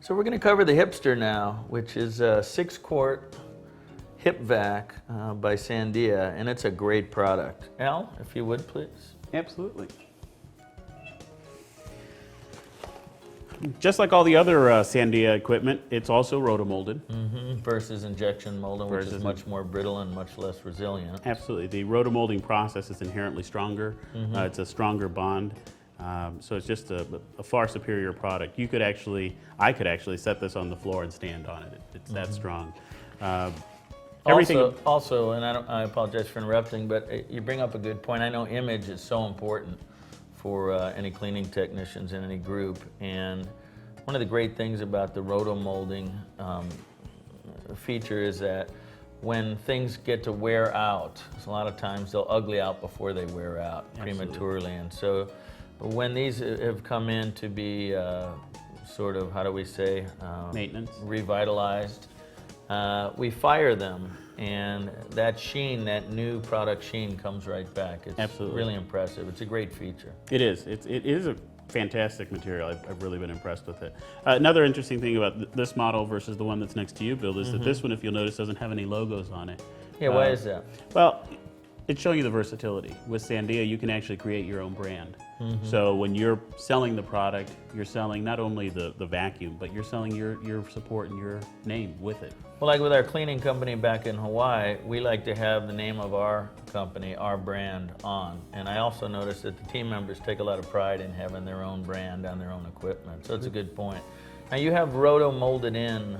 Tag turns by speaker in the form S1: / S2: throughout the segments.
S1: So we're going to cover the Hipster now, which is a 6-quart hip vac by Sandia, and it's a great product. Al, if you would, please.
S2: Absolutely. Just like all the other Sandia equipment, it's also rotomolded.
S1: Versus injection molding, which is much more brittle and much less resilient.
S2: Absolutely. The rotomolding process is inherently stronger. It's a stronger bond. So it's just a far superior product. I could actually set this on the floor and stand on it. It's that strong.
S1: Also, and I apologize for interrupting, but you bring up a good point. I know image is so important for any cleaning technicians in any group, and one of the great things about the rotomolding feature is that when things get to wear out, a lot of times they'll ugly out before they wear out prematurely, and so when these have come in to be sort of, how do we say,
S2: maintenance,
S1: revitalized, we fire them, and that sheen, that new product sheen, comes right back. It's really impressive. It's a great feature.
S2: It is. It is a fantastic material. I've really been impressed with it. Another interesting thing about this model versus the one that's next to you, Bill, is that this one, if you'll notice, doesn't have any logos on it.
S1: Yeah, why is that?
S2: Well, it's showing you the versatility. With Sandia, you can actually create your own brand. So when you're selling the product, you're selling not only the vacuum, but you're selling your support and your name with it.
S1: Well, like with our cleaning company back in Hawaii, we like to have the name of our company, our brand, on. And I also noticed that the team members take a lot of pride in having their own brand on their own equipment. So it's a good point. Now you have roto molded in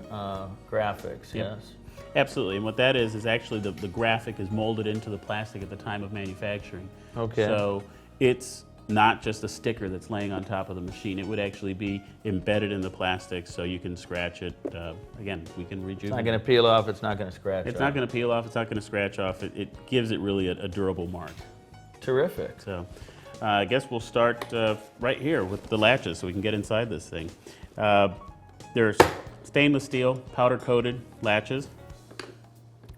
S1: graphics, yes?
S2: Absolutely, and what that is actually the graphic is molded into the plastic at the time of manufacturing.
S1: Okay.
S2: So it's not just a sticker that's laying on top of the machine. It would actually be embedded in the plastic, so you can scratch it. Again, we can rejuvenate.
S1: It's not going to peel off, it's not going to scratch off.
S2: It's not going to peel off, it's not going to scratch off. It gives it really a durable mark.
S1: Terrific.
S2: So I guess we'll start right here with the latches so we can get inside this thing. There's stainless steel, powder coated latches.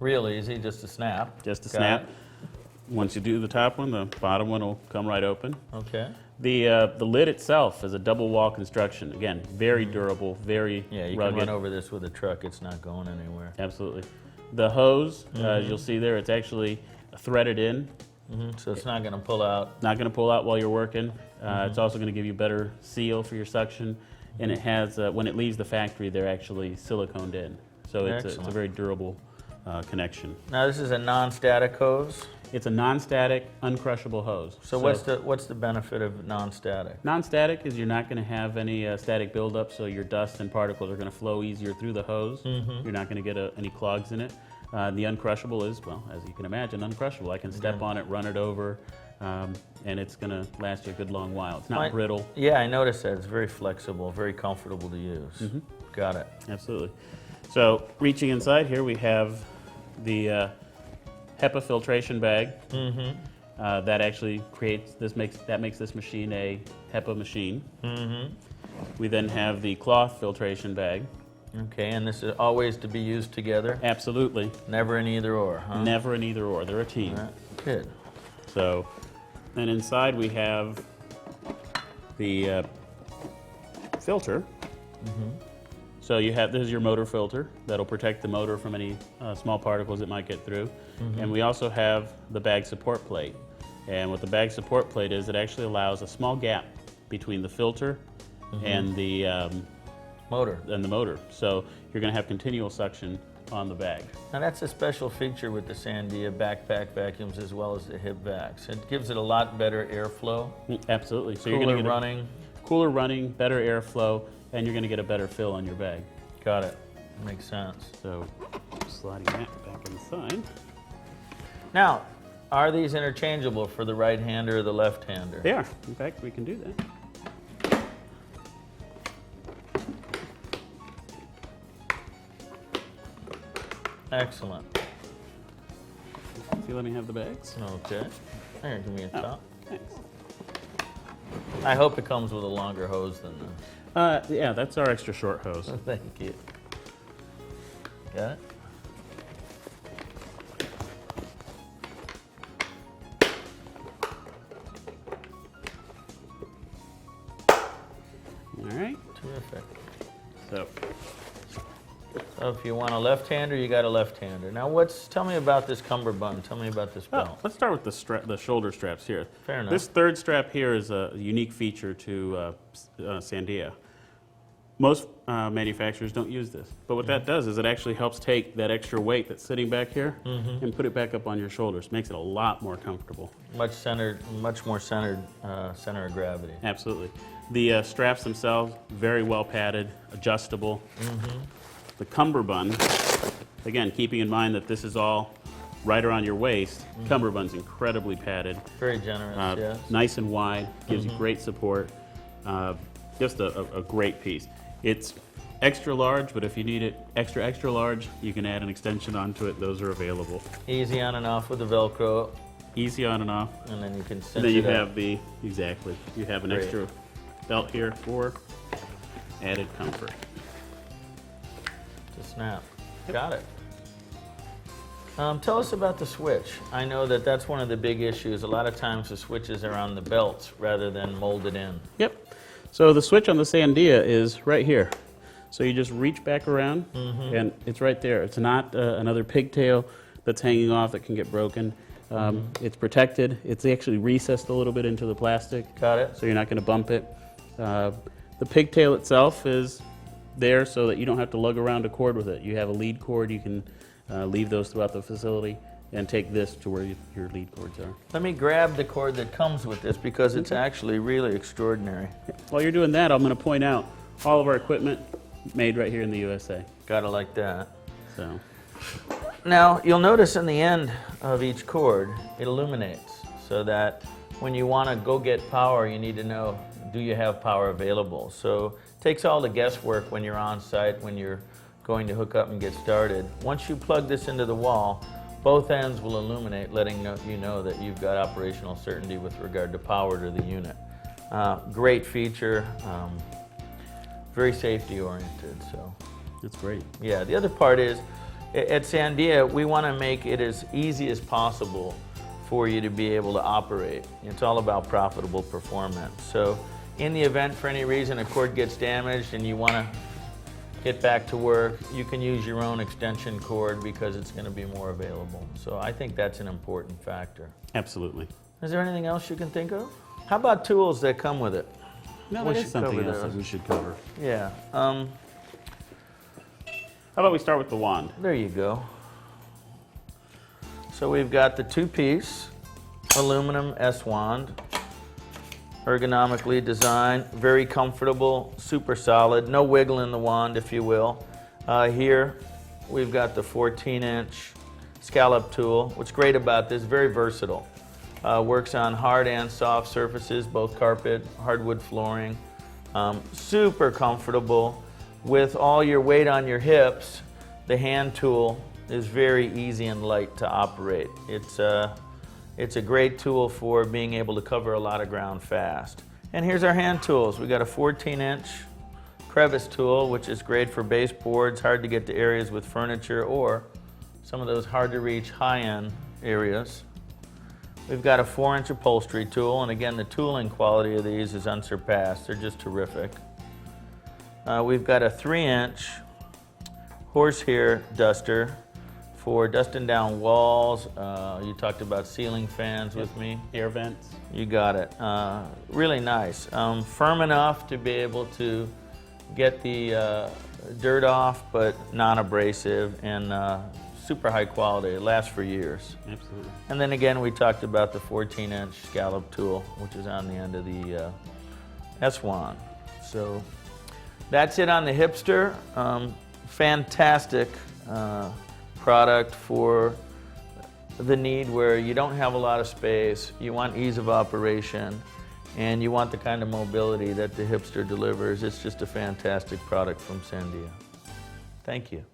S1: Real easy, just a snap.
S2: Just a snap. Once you do the top one, the bottom one will come right open.
S1: Okay.
S2: The lid itself is a double wall construction. Again, very durable, very
S1: you
S2: rugged.
S1: can run over this with a truck. It's not going anywhere.
S2: Absolutely. The hose, as you'll see there, it's actually threaded in.
S1: So it's not going to pull out.
S2: Not going to pull out while you're working. It's also going to give you better seal for your suction. And it has, when it leaves the factory, they're actually siliconed in. So it's a very durable connection.
S1: Now this is a non-static hose?
S2: It's a non-static, uncrushable hose.
S1: So what's the benefit of non-static?
S2: Non-static is you're not going to have any static buildup, so your dust and particles are going to flow easier through the hose. You're not going to get any clogs in it. The uncrushable is, well, as you can imagine, uncrushable. I can step on it, run it over, and it's going to last you a good long while. It's not brittle.
S1: Yeah, I noticed that. It's very flexible, very comfortable to use. Got it.
S2: Absolutely. So reaching inside here, we have the HEPA filtration bag. That actually makes this machine a HEPA machine. We then have the cloth filtration bag.
S1: Okay, and this is always to be used together?
S2: Absolutely.
S1: Never an either or, huh?
S2: Never an either or. They're a team.
S1: All right. Good.
S2: So, then inside we have the filter. So this is your motor filter that'll protect the motor from any small particles it might get through. And we also have the bag support plate. And what the bag support plate is, it actually allows a small gap between the filter and the motor. So you're going to have continual suction on the bag.
S1: Now that's a special feature with the Sandia backpack vacuums as well as the hip vacs. It gives it a lot better airflow.
S2: Absolutely. So
S1: you're going to get
S2: cooler running, better airflow, and you're going to get a better fill on your bag.
S1: Got it. Makes sense.
S2: So sliding that back inside.
S1: Now, are these interchangeable for the right-hander or the left-hander?
S2: They are. In fact, we can do that.
S1: Excellent.
S2: See, let me have the bags.
S1: Okay. Here, give me a top.
S2: Thanks.
S1: I hope it comes with a longer hose than this.
S2: Yeah, that's our extra short hose.
S1: Thank you. Got it?
S2: All right.
S1: Terrific. So if you want a left-hander, you got a left-hander. Now tell me about this cummerbund. Tell me about this belt.
S2: Let's start with the shoulder straps here.
S1: Fair enough.
S2: This third strap here is a unique feature to Sandia. Most manufacturers don't use this, but what that does is it actually helps take that extra weight that's sitting back here and put it back up on your shoulders. Makes it a lot more comfortable.
S1: Much more centered center of gravity.
S2: Absolutely. The straps themselves, very well padded, adjustable. The cummerbund, again, keeping in mind that this is all right around your waist, cummerbund's incredibly padded.
S1: Very generous, yes.
S2: Nice and wide, gives you great support. Just a great piece. It's extra large, but if you need it extra large, you can add an extension onto it. Those are available.
S1: Easy on and off with the Velcro.
S2: Easy on and off.
S1: And then you can cinch
S2: And then you
S1: it up.
S2: have you have an extra belt here for added comfort.
S1: To snap. Got it. Tell us about the switch. I know that's one of the big issues. A lot of times the switches are on the belts rather than molded in.
S2: Yep. So the switch on the Sandia is right here. So you just reach back around and it's right there. It's not another pigtail that's hanging off that can get broken. It's protected. It's actually recessed a little bit into the plastic.
S1: Got it.
S2: So you're not going to bump it. The pigtail itself is there so that you don't have to lug around a cord with it. You have a lead cord. You can leave those throughout the facility and take this to where your lead cords are.
S1: Let me grab the cord that comes with this because it's actually really extraordinary.
S2: While you're doing that, I'm going to point out all of our equipment made right here in the USA.
S1: Gotta like that.
S2: So
S1: Now, you'll notice in the end of each cord, it illuminates so that when you want to go get power, you need to know, do you have power available? So it takes all the guesswork when you're on site, when you're going to hook up and get started. Once you plug this into the wall, both ends will illuminate, letting you know that you've got operational certainty with regard to power to the unit. Great feature, very safety oriented. So
S2: that's great.
S1: yeah, the other part is, at Sandia, we want to make it as easy as possible for you to be able to operate. It's all about profitable performance. So in the event, for any reason, a cord gets damaged and you want to get back to work, you can use your own extension cord because it's going to be more available. So I think that's an important factor.
S2: Absolutely.
S1: Is there anything else you can think of? How about tools that come with it?
S2: No,
S1: We
S2: that is
S1: should
S2: something
S1: cover
S2: else that
S1: those.
S2: we should cover.
S1: Yeah,
S2: How about we start with the wand?
S1: there you go. So we've got the two-piece aluminum S-wand, ergonomically designed, very comfortable, super solid, no wiggle in the wand, if you will. Here we've got the 14-inch scallop tool. What's great about this, very versatile. Works on hard and soft surfaces, both carpet, hardwood flooring. Super comfortable. With all your weight on your hips, the hand tool is very easy and light to operate. It's a great tool for being able to cover a lot of ground fast. And here's our hand tools. We got a 14-inch crevice tool, which is great for baseboards, hard to get to areas with furniture, or some of those hard to reach high-end areas. We've got a 4-inch upholstery tool, and again, the tooling quality of these is unsurpassed. They're just terrific. We've got a 3-inch horsehair duster for dusting down walls. You talked about ceiling fans with me.
S2: Air vents.
S1: You got it. Really nice. Firm enough to be able to get the dirt off, but non-abrasive, and super high quality. It lasts for years.
S2: Absolutely.
S1: And then again, we talked about the 14-inch scallop tool, which is on the end of the S-wand. So that's it on the Hipster. Fantastic product for the need where you don't have a lot of space, you want ease of operation, and you want the kind of mobility that the Hipster delivers. It's just a fantastic product from Sandia. Thank you.